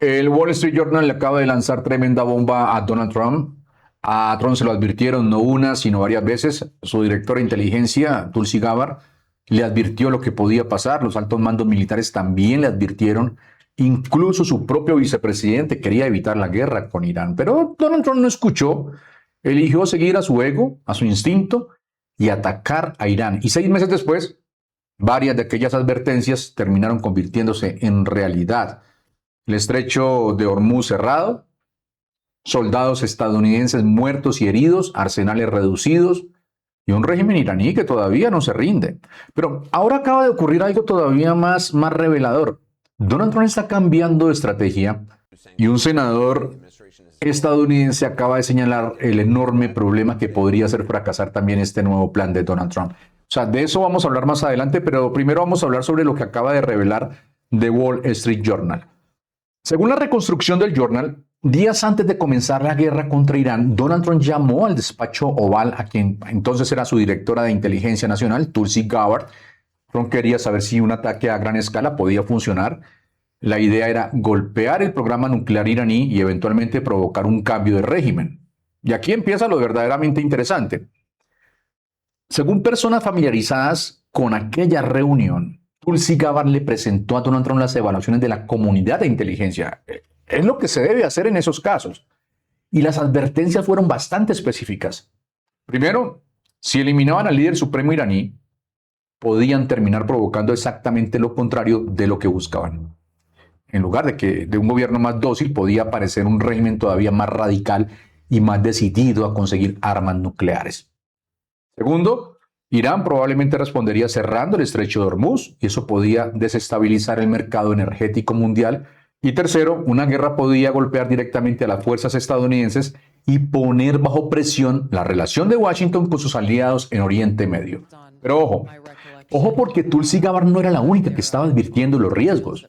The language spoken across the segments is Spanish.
El Wall Street Journal le acaba de lanzar tremenda bomba a Donald Trump. A Trump se lo advirtieron no una, sino varias veces. Su directora de inteligencia, Tulsi Gabbard, le advirtió lo que podía pasar. Los altos mandos militares también le advirtieron. Incluso su propio vicepresidente quería evitar la guerra con Irán. Pero Donald Trump no escuchó. Eligió seguir a su ego, a su instinto y atacar a Irán. Y 6 meses después, varias de aquellas advertencias terminaron convirtiéndose en realidad. El estrecho de Hormuz cerrado, soldados estadounidenses muertos y heridos, arsenales reducidos y un régimen iraní que todavía no se rinde. Pero ahora acaba de ocurrir algo todavía más revelador. Donald Trump está cambiando de estrategia y un senador estadounidense acaba de señalar el enorme problema que podría hacer fracasar también este nuevo plan de Donald Trump. O sea, de eso vamos a hablar más adelante, pero primero vamos a hablar sobre lo que acaba de revelar The Wall Street Journal. Según la reconstrucción del Journal, días antes de comenzar la guerra contra Irán, Donald Trump llamó al despacho Oval, a quien entonces era su directora de inteligencia nacional, Tulsi Gabbard. Trump quería saber si un ataque a gran escala podía funcionar. La idea era golpear el programa nuclear iraní y eventualmente provocar un cambio de régimen. Y aquí empieza lo verdaderamente interesante. Según personas familiarizadas con aquella reunión, Tulsi Gabbard le presentó a Donald Trump las evaluaciones de la comunidad de inteligencia. Es lo que se debe hacer en esos casos. Y las advertencias fueron bastante específicas. Primero, si eliminaban al líder supremo iraní, podían terminar provocando exactamente lo contrario de lo que buscaban. En lugar de un gobierno más dócil, podía aparecer un régimen todavía más radical y más decidido a conseguir armas nucleares. Segundo, Irán probablemente respondería cerrando el estrecho de Hormuz y eso podía desestabilizar el mercado energético mundial. Y tercero, una guerra podía golpear directamente a las fuerzas estadounidenses y poner bajo presión la relación de Washington con sus aliados en Oriente Medio. Pero ojo porque Tulsi Gabbard no era la única que estaba advirtiendo los riesgos.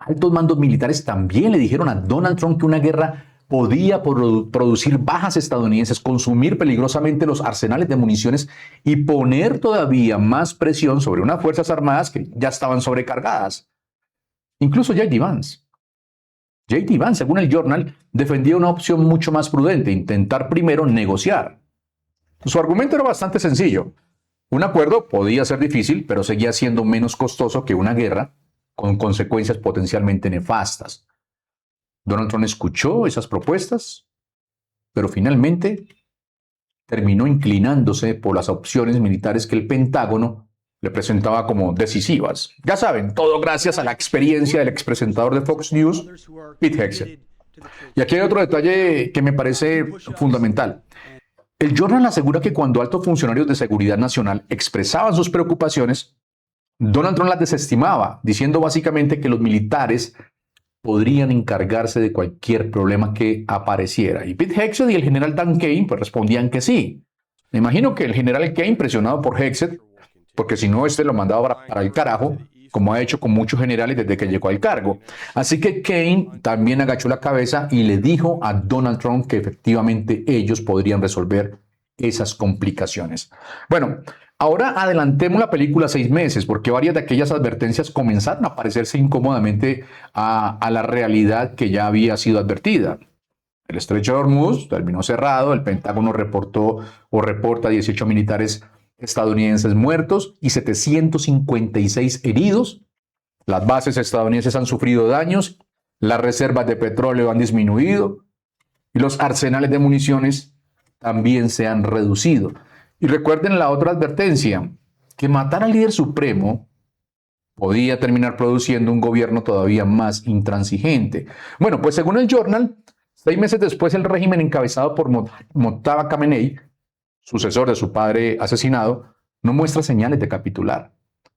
Altos mandos militares también le dijeron a Donald Trump que una guerra podía producir bajas estadounidenses, consumir peligrosamente los arsenales de municiones y poner todavía más presión sobre unas fuerzas armadas que ya estaban sobrecargadas. Incluso J.D. Vance, según el Journal, defendía una opción mucho más prudente, intentar primero negociar. Su argumento era bastante sencillo. Un acuerdo podía ser difícil, pero seguía siendo menos costoso que una guerra con consecuencias potencialmente nefastas. Donald Trump escuchó esas propuestas, pero finalmente terminó inclinándose por las opciones militares que el Pentágono le presentaba como decisivas. Ya saben, todo gracias a la experiencia del expresentador de Fox News, Pete Hegseth. Y aquí hay otro detalle que me parece fundamental. El Journal asegura que cuando altos funcionarios de seguridad nacional expresaban sus preocupaciones, Donald Trump las desestimaba, diciendo básicamente que los militares podrían encargarse de cualquier problema que apareciera. Y Pete Hegseth y el general Dan Kane pues respondían que sí. Me imagino que el general Kane, impresionado por Hegseth, porque si no, lo mandaba para el carajo, como ha hecho con muchos generales desde que llegó al cargo. Así que Kane también agachó la cabeza y le dijo a Donald Trump que efectivamente ellos podrían resolver esas complicaciones. Bueno, ahora adelantemos la película 6 meses, porque varias de aquellas advertencias comenzaron a parecerse incómodamente a la realidad que ya había sido advertida. El estrecho de Hormuz terminó cerrado, el Pentágono reporta 18 militares estadounidenses muertos y 756 heridos. Las bases estadounidenses han sufrido daños, las reservas de petróleo han disminuido y los arsenales de municiones también se han reducido. Y recuerden la otra advertencia, que matar al líder supremo podía terminar produciendo un gobierno todavía más intransigente. Bueno, pues según el Journal, 6 meses después el régimen encabezado por Mojtaba Khamenei, sucesor de su padre asesinado, no muestra señales de capitular.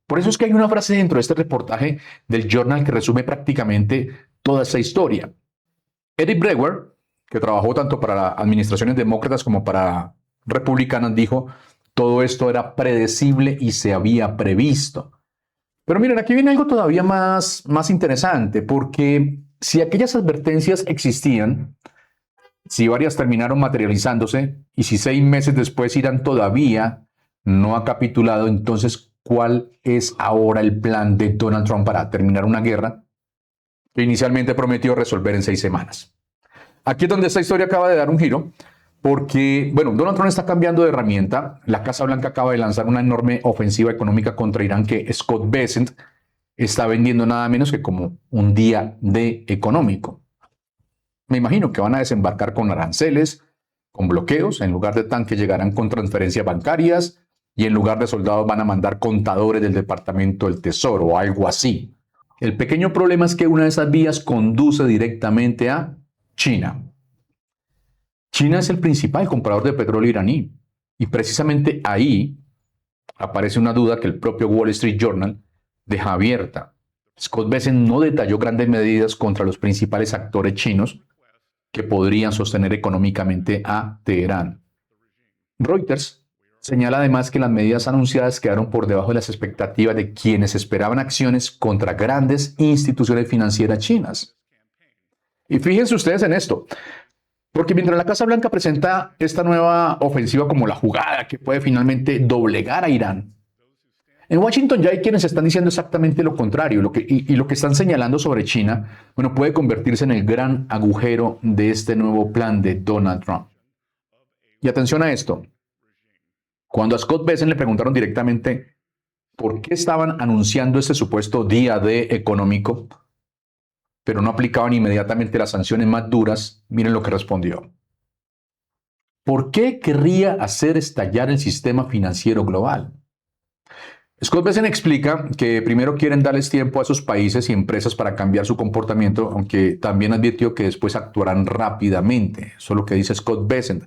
Por eso es que hay una frase dentro de este reportaje del Journal que resume prácticamente toda esa historia. Eric Brewer, que trabajó tanto para administraciones demócratas como para republicanas, dijo, todo esto era predecible y se había previsto. Pero miren, aquí viene algo todavía más interesante, porque si aquellas advertencias existían, si varias terminaron materializándose y si 6 meses después Irán todavía no ha capitulado, entonces, ¿cuál es ahora el plan de Donald Trump para terminar una guerra que inicialmente prometió resolver en 6 semanas. Aquí es donde esta historia acaba de dar un giro, porque, bueno, Donald Trump está cambiando de herramienta. La Casa Blanca acaba de lanzar una enorme ofensiva económica contra Irán que Scott Bessent está vendiendo nada menos que como un día D económico. Me imagino que van a desembarcar con aranceles, con bloqueos, en lugar de tanques llegarán con transferencias bancarias y en lugar de soldados van a mandar contadores del Departamento del Tesoro o algo así. El pequeño problema es que una de esas vías conduce directamente a China. China es el principal comprador de petróleo iraní y precisamente ahí aparece una duda que el propio Wall Street Journal deja abierta. Scott Bessent no detalló grandes medidas contra los principales actores chinos que podrían sostener económicamente a Teherán. Reuters señala además que las medidas anunciadas quedaron por debajo de las expectativas de quienes esperaban acciones contra grandes instituciones financieras chinas. Y fíjense ustedes en esto, porque mientras la Casa Blanca presenta esta nueva ofensiva como la jugada que puede finalmente doblegar a Irán, en Washington ya hay quienes están diciendo exactamente lo contrario, lo que están señalando sobre China, bueno, puede convertirse en el gran agujero de este nuevo plan de Donald Trump. Y atención a esto, cuando a Scott Bessent le preguntaron directamente por qué estaban anunciando este supuesto día D económico, pero no aplicaban inmediatamente las sanciones más duras, miren lo que respondió. ¿Por qué querría hacer estallar el sistema financiero global? Scott Bessent explica que primero quieren darles tiempo a esos países y empresas para cambiar su comportamiento, aunque también advirtió que después actuarán rápidamente. Eso es lo que dice Scott Bessent.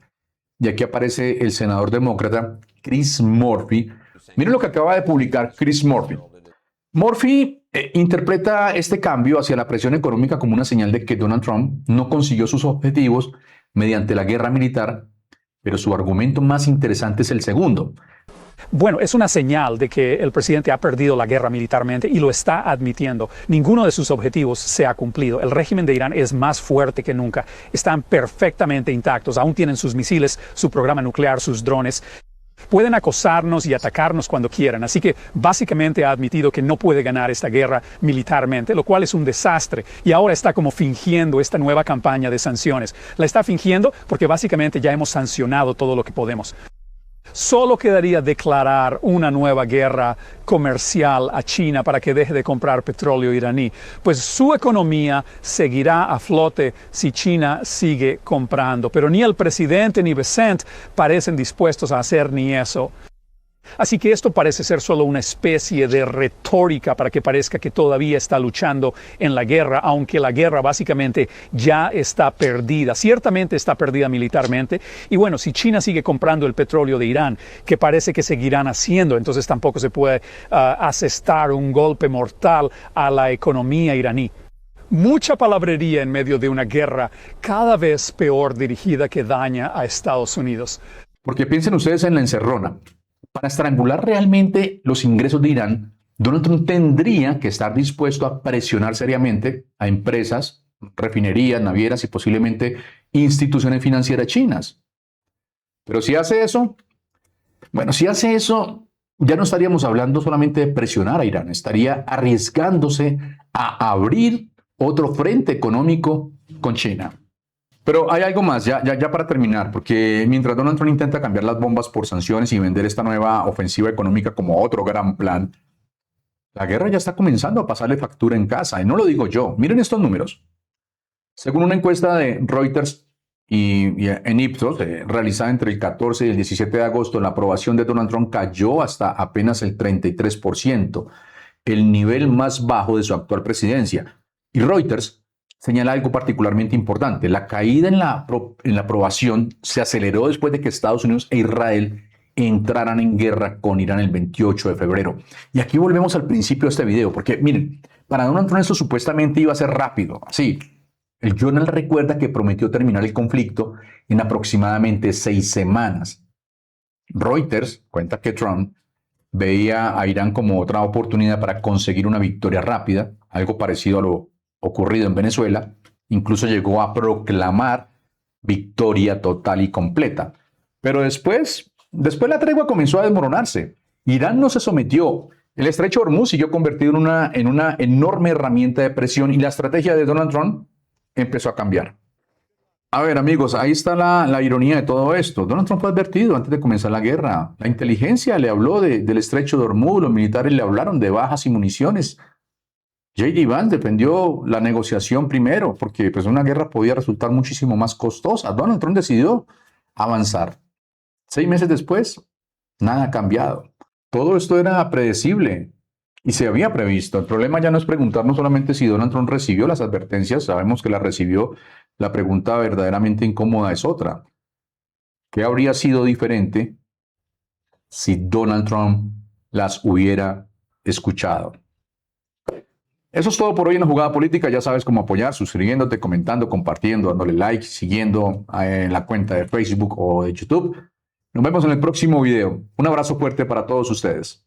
Y aquí aparece el senador demócrata Chris Murphy. Miren lo que acaba de publicar Chris Murphy. Murphy interpreta este cambio hacia la presión económica como una señal de que Donald Trump no consiguió sus objetivos mediante la guerra militar, pero su argumento más interesante es el segundo. Bueno, es una señal de que el presidente ha perdido la guerra militarmente y lo está admitiendo. Ninguno de sus objetivos se ha cumplido. El régimen de Irán es más fuerte que nunca. Están perfectamente intactos. Aún tienen sus misiles, su programa nuclear, sus drones. Pueden acosarnos y atacarnos cuando quieran. Así que básicamente ha admitido que no puede ganar esta guerra militarmente, lo cual es un desastre. Y ahora está como fingiendo esta nueva campaña de sanciones. La está fingiendo porque básicamente ya hemos sancionado todo lo que podemos. Solo quedaría declarar una nueva guerra comercial a China para que deje de comprar petróleo iraní, pues su economía seguirá a flote si China sigue comprando. Pero ni el presidente ni Bessent parecen dispuestos a hacer ni eso. Así que esto parece ser solo una especie de retórica para que parezca que todavía está luchando en la guerra, aunque la guerra básicamente ya está perdida. Ciertamente está perdida militarmente. Y bueno, si China sigue comprando el petróleo de Irán, que parece que seguirán haciendo, entonces tampoco se puede asestar un golpe mortal a la economía iraní. Mucha palabrería en medio de una guerra cada vez peor dirigida que daña a Estados Unidos. Porque piensen ustedes en la encerrona. Para estrangular realmente los ingresos de Irán, Donald Trump tendría que estar dispuesto a presionar seriamente a empresas, refinerías, navieras y posiblemente instituciones financieras chinas. Pero si hace eso, ya no estaríamos hablando solamente de presionar a Irán, estaría arriesgándose a abrir otro frente económico con China. Pero hay algo más, ya para terminar, porque mientras Donald Trump intenta cambiar las bombas por sanciones y vender esta nueva ofensiva económica como otro gran plan, la guerra ya está comenzando a pasarle factura en casa. Y no lo digo yo. Miren estos números. Según una encuesta de Reuters y en Ipsos, realizada entre el 14 y el 17 de agosto, la aprobación de Donald Trump cayó hasta apenas el 33%, el nivel más bajo de su actual presidencia. Y Reuters señala algo particularmente importante. La caída en la aprobación se aceleró después de que Estados Unidos e Israel entraran en guerra con Irán el 28 de febrero. Y aquí volvemos al principio de este video, porque miren, para Donald Trump esto supuestamente iba a ser rápido. Sí, el Journal recuerda que prometió terminar el conflicto en aproximadamente 6 semanas. Reuters cuenta que Trump veía a Irán como otra oportunidad para conseguir una victoria rápida, algo parecido a lo ocurrido en Venezuela. Incluso llegó a proclamar victoria total y completa. Pero después la tregua comenzó a desmoronarse. Irán no se sometió El estrecho de Hormuz siguió convertido en una enorme herramienta de presión y la estrategia de Donald Trump empezó a cambiar. A ver, amigos, ahí está la ironía de todo esto. Donald Trump fue advertido antes de comenzar la guerra. La inteligencia le habló del estrecho de Hormuz, los militares le hablaron de bajas y municiones. J.D. Vance defendió la negociación primero, porque pues, una guerra podía resultar muchísimo más costosa. Donald Trump decidió avanzar. 6 meses después, nada ha cambiado. Todo esto era predecible y se había previsto. El problema ya no es preguntarnos solamente si Donald Trump recibió las advertencias, sabemos que las recibió. La pregunta verdaderamente incómoda es otra. ¿Qué habría sido diferente si Donald Trump las hubiera escuchado? Eso es todo por hoy en La Jugada Política. Ya sabes cómo apoyar, suscribiéndote, comentando, compartiendo, dándole like, siguiendo en la cuenta de Facebook o de YouTube. Nos vemos en el próximo video. Un abrazo fuerte para todos ustedes.